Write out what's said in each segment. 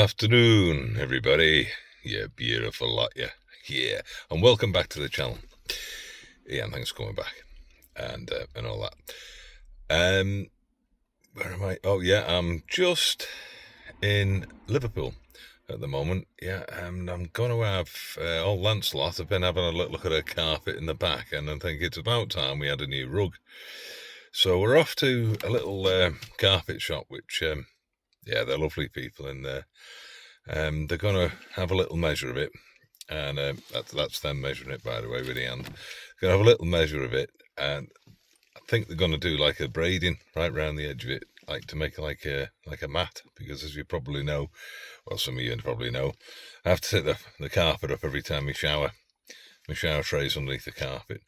afternoon, everybody. You beautiful lot, yeah. Yeah, and welcome back to the channel. Yeah, and thanks for coming back and all that. Where am I? Oh, yeah, I'm just in Liverpool at the moment. Yeah, I'm going to have old Lancelot. I've been having a look at a carpet in the back, and I think it's about time we had a new rug. So we're off to a little carpet shop, which yeah, they're lovely people in there. They're going to have a little measure of it, and that's them measuring it, by the way, with the hand. They're going to have a little measure of it, and I think they're going to do like a braiding right round the edge of it, like to make like a mat, because as you probably know, well, some of you probably know, I have to set the carpet up every time we shower. My shower tray's underneath the carpet.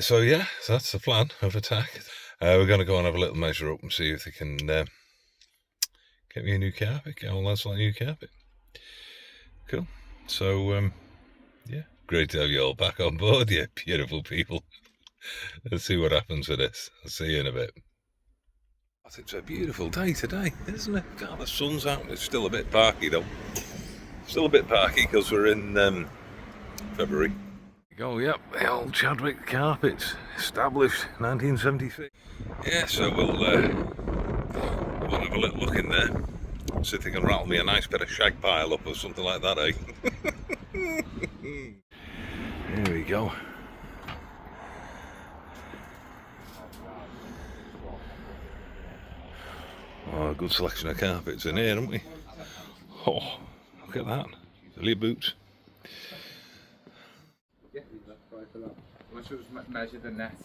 So yeah, so that's the plan of attack. We're going to go and have a little measure up and see if they can get me a new carpet. Get all that's like a new carpet. Cool. So yeah, great to have you all back on board, you beautiful people. Let's see what happens with this. I'll see you in a bit. It's a beautiful day today, isn't it? God, the sun's out. It's still a bit parky though. Still a bit parky because we're in February. Go, yep, the old Chadwick carpets, established 1976. Yeah, so we'll have a little look in there. See if they can rattle me a nice bit of shag pile up or something like that, eh? Here we go. Oh, a good selection of carpets in here, haven't we? Oh, look at that. Fill your boots. Yeah, that's right for that. Once it was measured the net.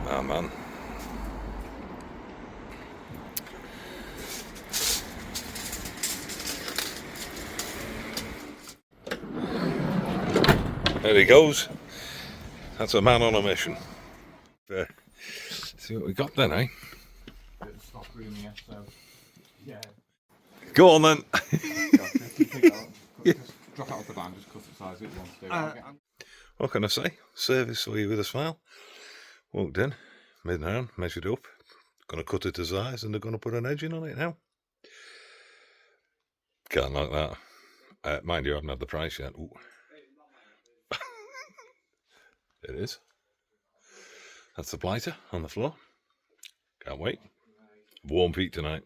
Ah, man. There he goes. That's a man on a mission. See what we got then, eh? It's not room yet, so yeah. Go on then. Yeah. Just drop it off the van, just cut the size it wants to. What can I say? Service for you with a smile. Walked in, made an hand, measured up. Gonna cut it to size, and they're gonna put an edging on it now. Can't like that. Mind you, I haven't had the price yet. Ooh. It is. That's the blighter on the floor. Can't wait. Warm feet tonight.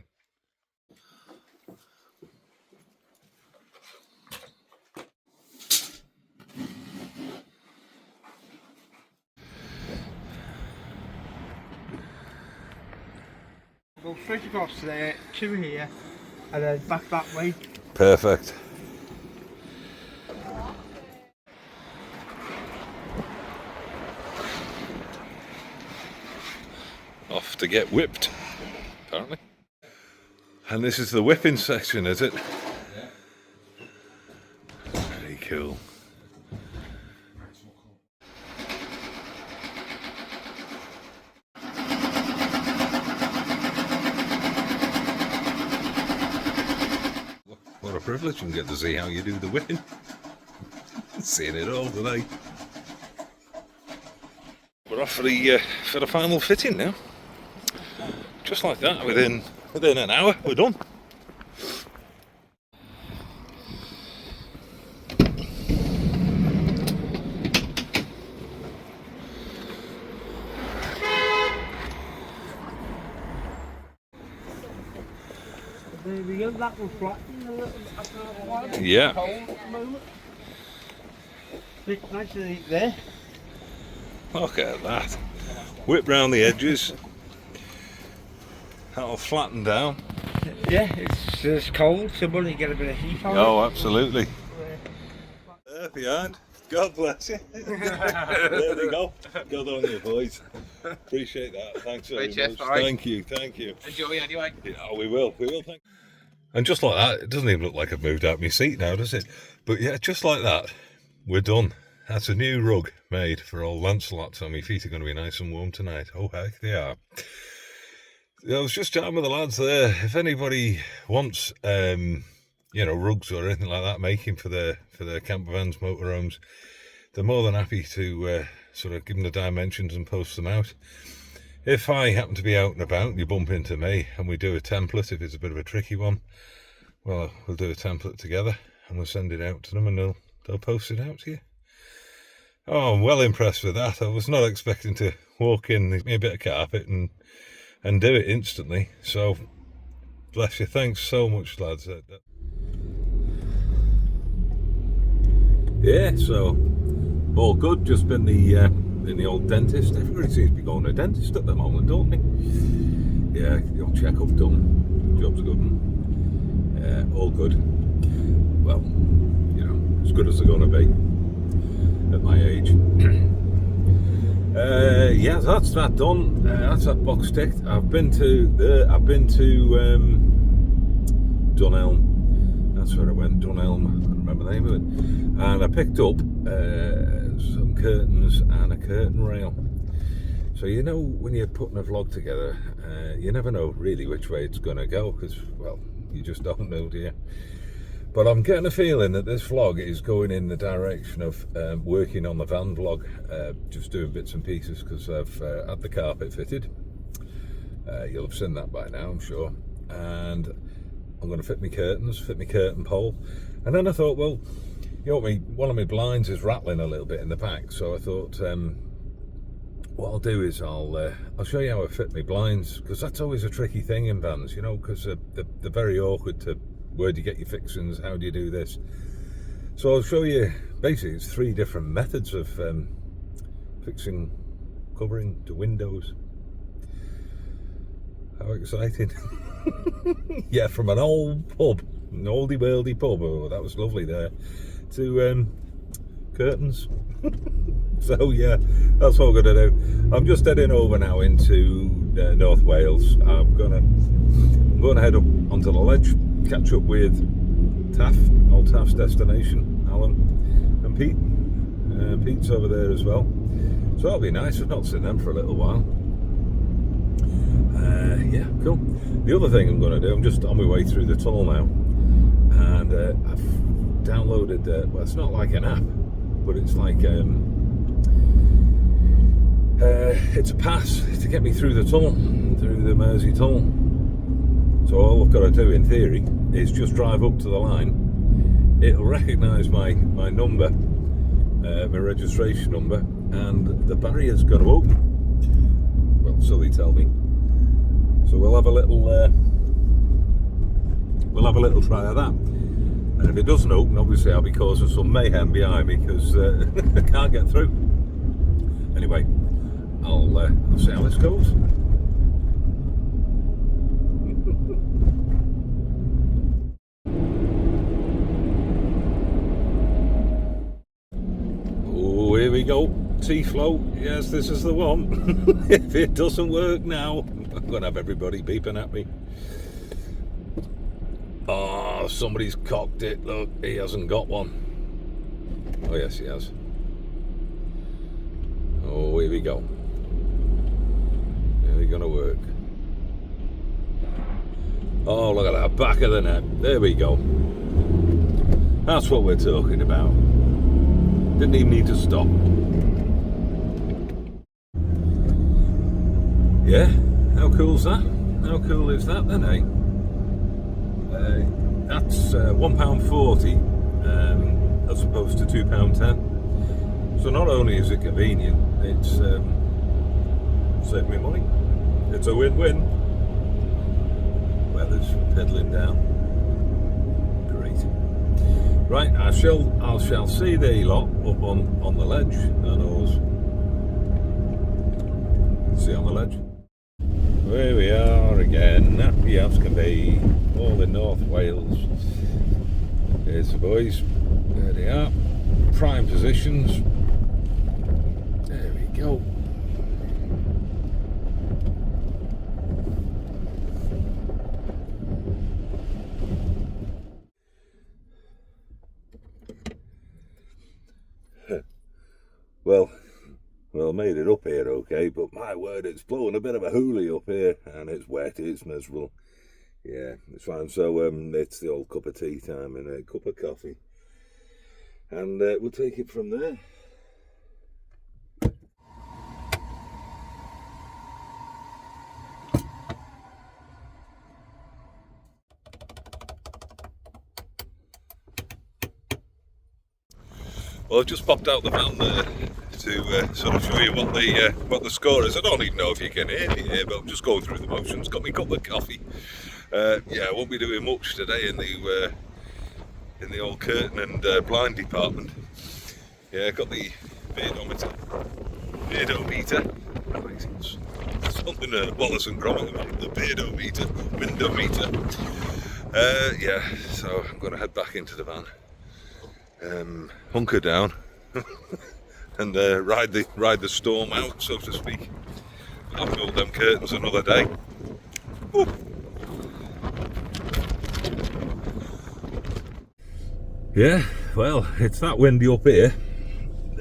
Go straight across there, 2 here, and then back that way. Perfect. Off to get whipped, apparently. And this is the whipping section, is it? Yeah. Very cool. What a privilege, and get to see how you do the whipping. Seeing it all today. We're off for the final fitting now. Just like that, within an hour, we're done. There we go, that will flatten a little after a while. Yeah. Cold at the moment. Bit nice and neat there. Look at that. Whip round the edges. That'll flatten down. Yeah, it's just cold, so we'll get a bit of heat on Oh, absolutely. There behind. God bless you. There we go. God on you, boys. Appreciate that. Thanks very much. Thank you. Enjoy anyway. Yeah, we will. Thank you. And just like that, it doesn't even look like I've moved out of my seat now, does it? But yeah, just like that, we're done. That's a new rug made for old Lancelot, so my feet are going to be nice and warm tonight. Oh, heck, they are. I was just chatting with the lads there. If anybody wants, rugs or anything like that making for their campervans, motorhomes, they're more than happy to sort of give them the dimensions and post them out. If I happen to be out and about and you bump into me and we do a template, if it's a bit of a tricky one, well, we'll do a template together and we'll send it out to them and they'll post it out to you. Oh, I'm well impressed with that. I was not expecting to walk in, give me a bit of carpet and do it instantly. So, bless you. Thanks so much, lads. Yeah, so all good. Just been in the old dentist. Everybody seems to be going to a dentist at the moment, don't they? Yeah, your check-up done. Job's good. All good. Well, you know, as good as they're going to be at my age. Yeah, that's that done. That's that box ticked. I've been to Dunelm. That's where I went. Dunelm. I can't remember the name of it. And I picked up some curtains and a curtain rail. So you know, when you're putting a vlog together, you never know really which way it's going to go because, well, you just don't know, do you? But I'm getting a feeling that this vlog is going in the direction of working on the van vlog, just doing bits and pieces because I've had the carpet fitted. You'll have seen that by now, I'm sure. And I'm going to fit my curtains, fit my curtain pole. And then I thought, well, you know, one of my blinds is rattling a little bit in the back. So I thought, what I'll do is I'll show you how I fit my blinds, because that's always a tricky thing in vans, you know, because they're very awkward to, where do you get your fixings, how do you do this? So I'll show you, basically it's 3 different methods of fixing covering to windows. How exciting. Yeah, from an old pub, an oldie worldy pub, oh that was lovely there, to curtains. So yeah, that's what I'm going to do. I'm just heading over now into North Wales. I'm going to head up onto the ledge, catch up with Taff, old Taff's destination, Alan and Pete. Pete's over there as well, so that'll be nice. I've not seen them for a little while. Yeah, cool. The other thing I'm going to do, I'm just on my way through the tunnel now, and I've downloaded, well, it's not like an app, but it's like it's a pass to get me through the tunnel, through the Mersey Tunnel. So all I've got to do in theory is just drive up to the line. It'll recognise my number, my registration number, and the barrier's going to open. Well, so they tell me. So we'll have a little try of that. And if it doesn't open, obviously I'll be causing some mayhem behind me because I can't get through. Anyway, I'll see how this goes. Oh, here we go. T-flow. Yes, this is the one. If it doesn't work now, I'm going to have everybody beeping at me. Oh, somebody's cocked it. Look, he hasn't got one. Oh, yes, he has. Oh, here we go. Is it going to work? Oh, look at that. Back of the net. There we go. That's what we're talking about. Didn't even need to stop. Yeah, how cool's that? How cool is that then, eh? That's £1.40 as opposed to £2.10. So not only is it convenient, it's saved me money. It's a win-win. Weather's peddling down. Great. Right, I shall see the lot up on the ledge, and I'll see you on the ledge. Here we are again, happy as can be, all in North Wales. Here's the boys, there they are, prime positions. There we go. Well, made it up here okay, but my word, it's blowing a bit of a hoolie up here, and it's wet, it's miserable. Yeah, it's fine. So it's the old cup of tea time and a cup of coffee, and we'll take it from there. Well, I've just popped out the van there to sort of show you what the score is. I don't even know if you can hear me here, but I'm just going through the motions. Got me cup of coffee. Yeah, I won't be doing much today in the old curtain and blind department. Yeah, got the beardometer. I think it's something Wallace and Gromit about the beardometer, windometer. Yeah, so I'm going to head back into the van, hunker down, and ride the storm out, so to speak. I'll build them curtains another day. Woo. Yeah, well, it's that windy up here.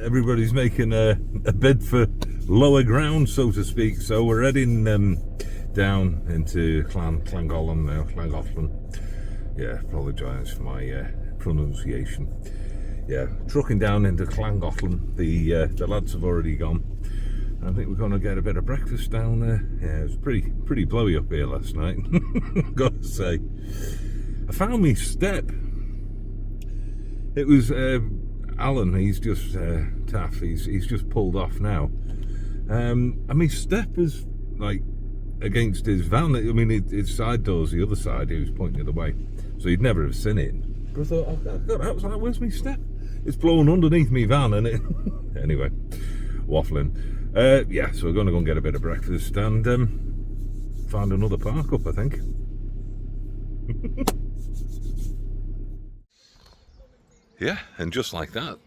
Everybody's making a bid for lower ground, so to speak. So we're heading down into Llangollen now, Llangollen. Yeah, apologise for my pronunciation. Yeah, trucking down into Llangollen. The lads have already gone. I think we're going to get a bit of breakfast down there. Yeah, it was pretty blowy up here last night. Got to say, I found me step. It was Alan. He's just taff. He's just pulled off now. I mean, step was like against his van. I mean, his side door's the other side. He was pointing the other way, so he'd never have seen it. But I thought, oh God, that was like, where's my step? It's blowing underneath me van, and it. Anyway, waffling. Yeah, so we're going to go and get a bit of breakfast and find another park up, I think. Yeah, and just like that,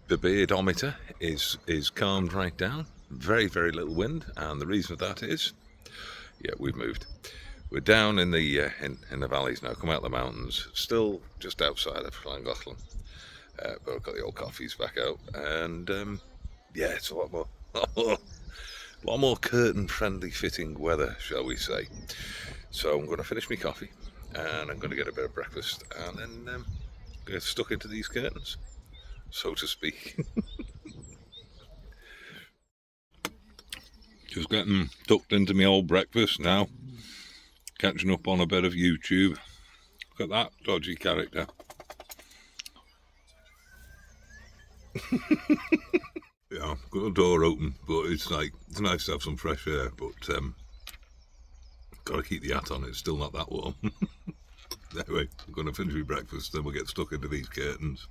the beardometer is calmed right down. Very little wind, and the reason for that is, yeah, we've moved. We're down in the valleys now. Come out the mountains, still just outside of Llangollen. But I've got the old coffees back out, and yeah, it's a lot more curtain-friendly fitting weather, shall we say. So I'm going to finish my coffee, and I'm going to get a bit of breakfast, and then get stuck into these curtains, so to speak. Just getting tucked into my old breakfast now, catching up on a bit of YouTube. Look at that dodgy character. Yeah, got the door open, but it's nice to have some fresh air, but got to keep the hat on. It's still not that warm. Anyway, I'm going to finish my breakfast, then we'll get stuck into these curtains.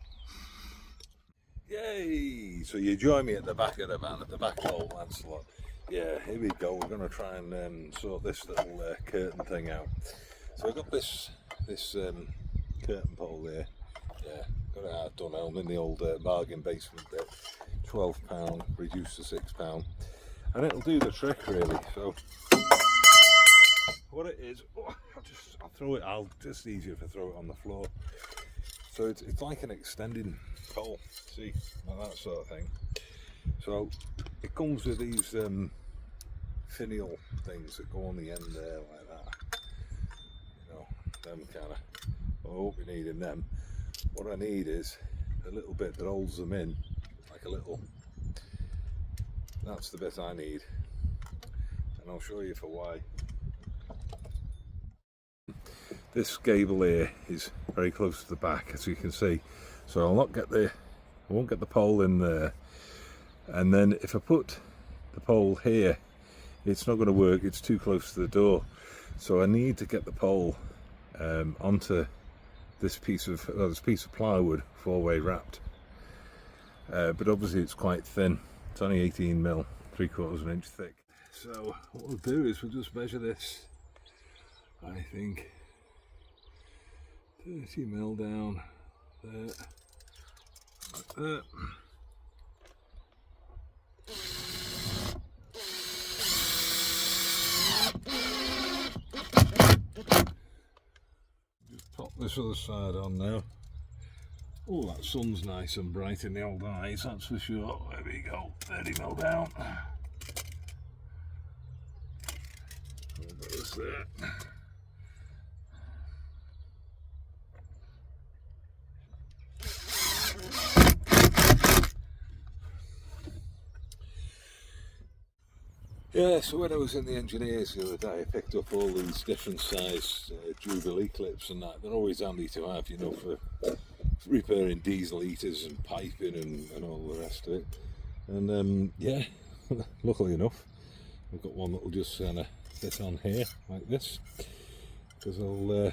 Yay! So you join me at the back of the van, at the back of old Lancelot. Yeah, here we go. We're going to try and sort this little curtain thing out. So I've got this curtain pole there. Yeah, got it out done. I'm in the old bargain basement bit. £12 reduced to £6, and it'll do the trick really. So what it is, I'll throw it. I'll just easier if I throw it on the floor. So it's like an extending pole. See, like that sort of thing. So it comes with these finial things that go on the end there like that. You know, them kind of. I won't be needing them. What I need is a little bit that holds them in, like a little. That's the bit I need, and I'll show you for why. This gable here is very close to the back, as you can see. So I won't get the pole in there. And then if I put the pole here, it's not going to work. It's too close to the door. So I need to get the pole onto this piece of plywood, 4-way wrapped. But obviously it's quite thin. It's only 18mm, 3/4 of an inch thick. So what we'll do is we'll just measure this. I think 30mm down there, like that. Just pop this other side on now. Oh, that sun's nice and bright in the old eyes, that's for sure. There we go, 30mm down. There's that. Yeah, so when I was in the engineers the other day, I picked up all these different size Jubilee clips and that. They're always handy to have, you know, repairing diesel heaters and piping and all the rest of it. And yeah, luckily enough, I've got one that will just kind of fit on here like this, because I'll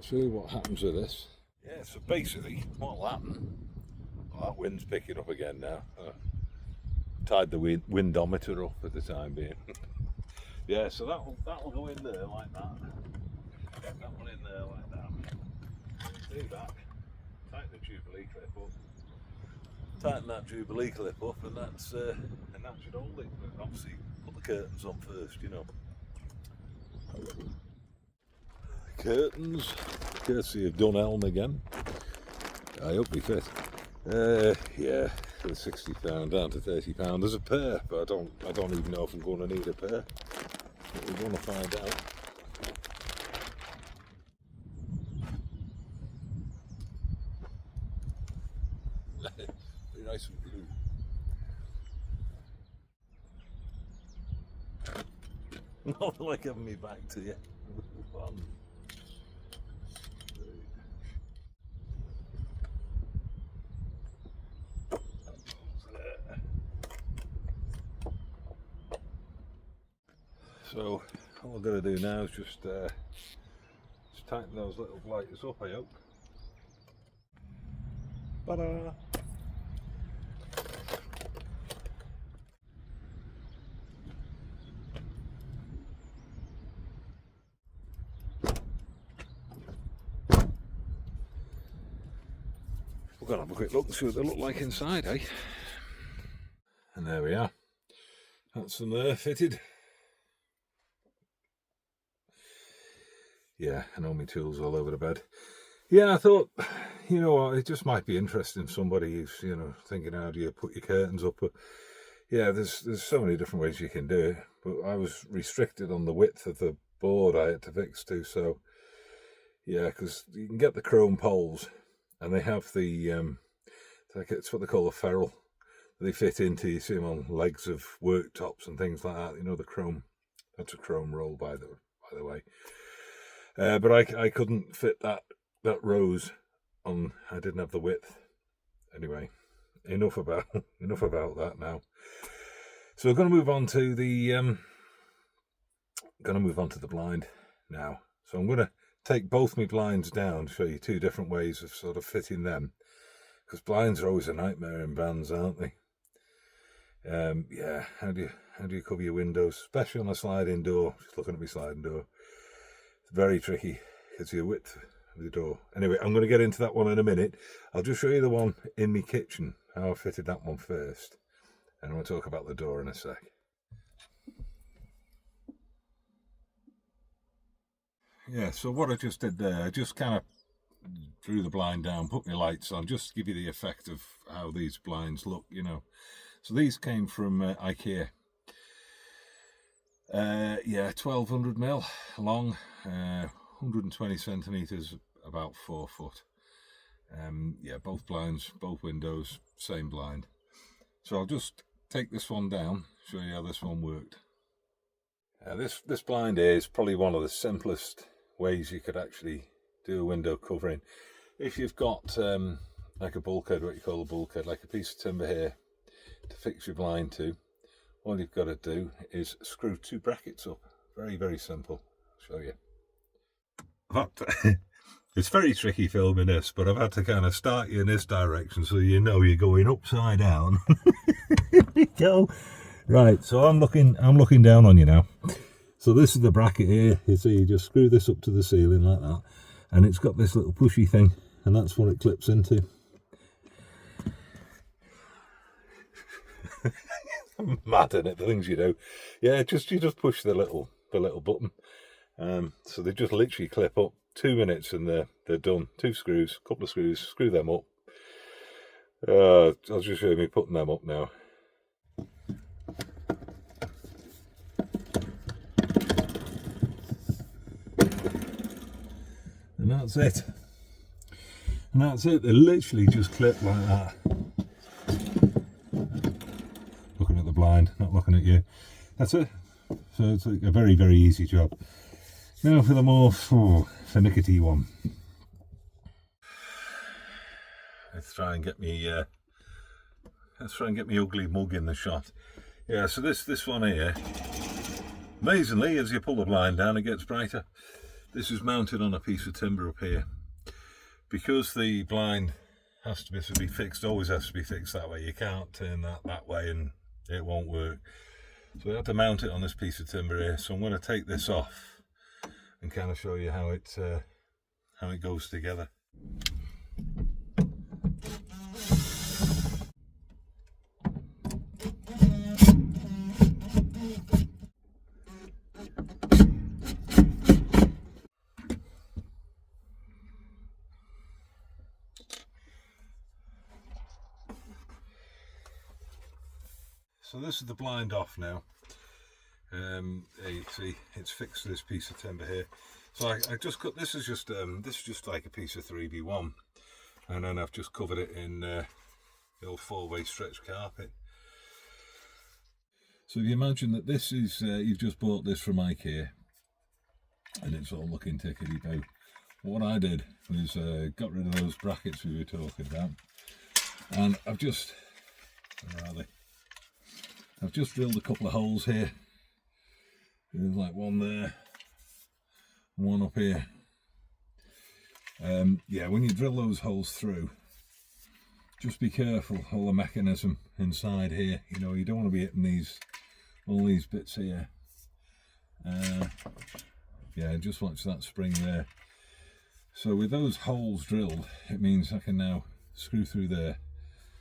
show you what happens with this. Yeah, so basically what will happen, well, that wind's picking up again now. Tied the windometer up for the time being. Yeah, so that'll go in there like that. That one in there like that. Do that. Tighten the Jubilee clip up. Tighten that Jubilee clip up, and that should hold it. But obviously, put the curtains on first, you know. Curtains, courtesy of Dunelm again. I hope they fit. Yeah, from £60 down to £30 as a pair, but I don't even know if I'm going to need a pair. But we're going to find out. Very nice and blue. Not like having me back to you. One. So all I've got to do now is just tighten those little blighters up, I hope. Ta-da! We're going to have a quick look and see what they look like inside, eh? And there we are. That's them there fitted. Yeah, and all my tools all over the bed. Yeah, I thought, you know what, it just might be interesting. Somebody who's, you know, thinking how do you put your curtains up. But yeah, there's so many different ways you can do it. But I was restricted on the width of the board I had to fix to. So yeah, because you can get the chrome poles, and they have the it's what they call a ferrule. They fit into, you see them on legs of worktops and things like that. You know, the chrome. That's a chrome roll, by the way. But I couldn't fit that rose on. I didn't have the width. Anyway, enough about that now. So we're going to move on to the blind now. So I'm going to take both my blinds down, show you two different ways of sort of fitting them, because blinds are always a nightmare in vans, aren't they? Yeah, how do you cover your windows, especially on a sliding door? Just looking at my sliding door. Very tricky because of the width of the door. Anyway, I'm going to get into that one in a minute. I'll just show you the one in my kitchen, how I fitted that one first, and we'll talk about the door in a sec. Yeah, so what I just did there, I just kind of drew the blind down, put my lights on, just to give you the effect of how these blinds look, you know. So these came from IKEA. Yeah, 1200mm long, 120 centimeters, about 4 foot. Yeah, both blinds, both windows, same blind. So I'll just take this one down, show you how this one worked. This blind here is probably one of the simplest ways you could actually do a window covering. If you've got like a bulkhead, what you call a bulkhead, like a piece of timber here to fix your blind to, all you've got to do is screw two brackets up. Very, very simple. I'll show you. It's very tricky filming this, but I've had to kind of start you in this direction so you know you're going upside down. Here we go. Right, so I'm looking down on you now. So this is the bracket here. You see, you just screw this up to the ceiling like that, and it's got this little pushy thing, and that's what it clips into. Mad, isn't it, the things you do? Yeah, you just push the little button. So they just literally clip up. 2 minutes and they're done. 2 screws, couple of screws, screw them up. I'll just show me putting them up now. And that's it. And that's it. They literally just clip like that. Looking at the blind, not looking at you. That's it. So it's like a very, very easy job. Now for the more finickety one. let's try and get me ugly mug in the shot. Yeah, so this one here, amazingly, as you pull the blind down, it gets brighter. This is mounted on a piece of timber up here. Because the blind has to be fixed, always has to be fixed that way. You can't turn that way and it won't work. So we have to mount it on this piece of timber here. So I'm going to take this off and kind of show you how it goes together. So this is the blind off now. There you can see it's fixed to this piece of timber here. So I just cut this is just like a piece of 3B1, and then I've just covered it in the old 4-way stretch carpet. So if you imagine that this is you've just bought this from IKEA, and it's all looking tickety-boo. What I did was got rid of those brackets we were talking about, and I've just drilled a couple of holes here. There's like one there, one up here. Yeah, when you drill those holes through, just be careful of the mechanism inside here. You know, you don't want to be hitting all these bits here. Yeah, just watch that spring there. So with those holes drilled, it means I can now screw through there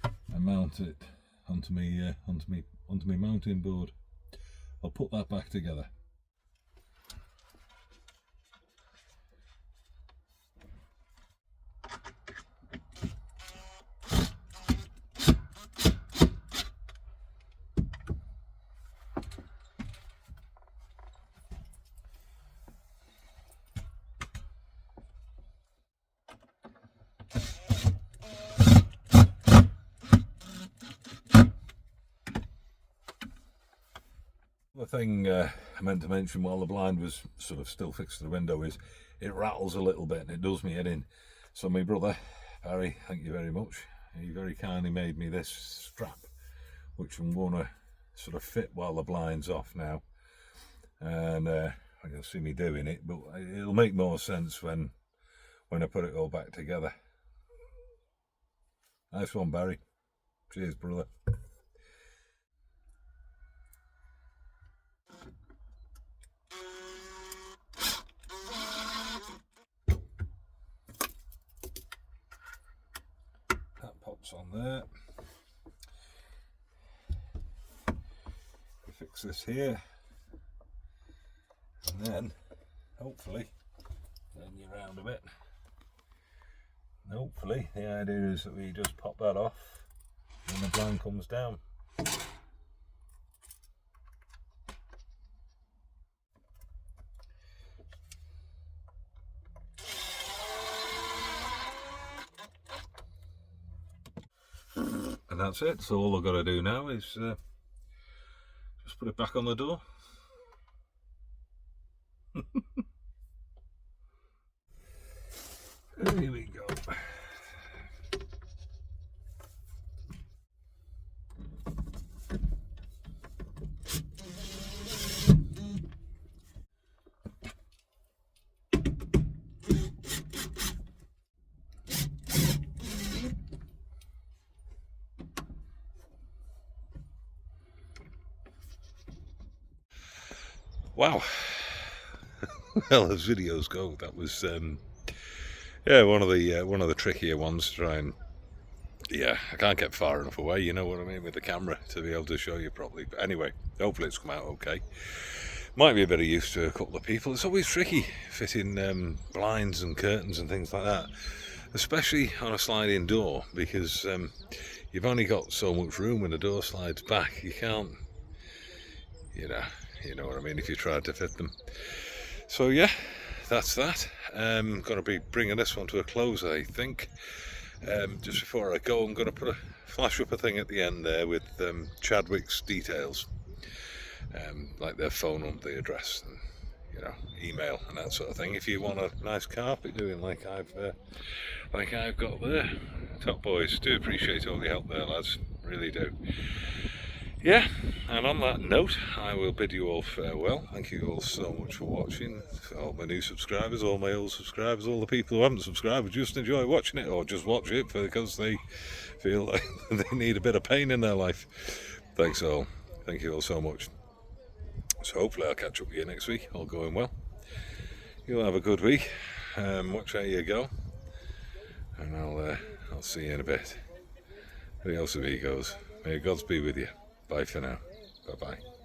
and mount it onto my mounting board. I'll put that back together. The thing I meant to mention while the blind was sort of still fixed to the window is it rattles a little bit and it does me head in. So my brother, Barry, thank you very much. He very kindly made me this strap, which I'm going to sort of fit while the blind's off now. And I can see me doing it, but it'll make more sense when I put it all back together. Nice one, Barry. Cheers, brother. On there, we fix this here, and then hopefully turn you around a bit. And hopefully the idea is that we just pop that off when the blind comes down. And that's it. So all I've got to do now is just put it back on the door. Here we go. Wow. Well, as videos go, that was yeah, one of the trickier ones to try and, yeah, I can't get far enough away, you know what I mean, with the camera to be able to show you properly. But anyway, hopefully it's come out okay. Might be a bit of use to a couple of people. It's always tricky fitting blinds and curtains and things like that, especially on a sliding door, because you've only got so much room when the door slides back. You can't, you know what I mean, if you tried to fit them. So yeah, that's that. I'm going to be bringing this one to a close, I think. Just before I go, I'm going to flash up a thing at the end there with Chadwick's details, like their phone number, the address, and you know, email and that sort of thing. If you want a nice carpet doing like I've got there. Top boys, do appreciate all your help there, lads. Really do. Yeah, and on that note, I will bid you all farewell. Thank you all so much for watching. All my new subscribers, all my old subscribers, all the people who haven't subscribed but just enjoy watching it, or just watch it because they feel like they need a bit of pain in their life. Thanks all. Thank you all so much. So hopefully I'll catch up with you next week, all going well. You'll have a good week. Watch how you go. And I'll see you in a bit. Adios amigos. May God's be with you. Bye for now. Bye bye.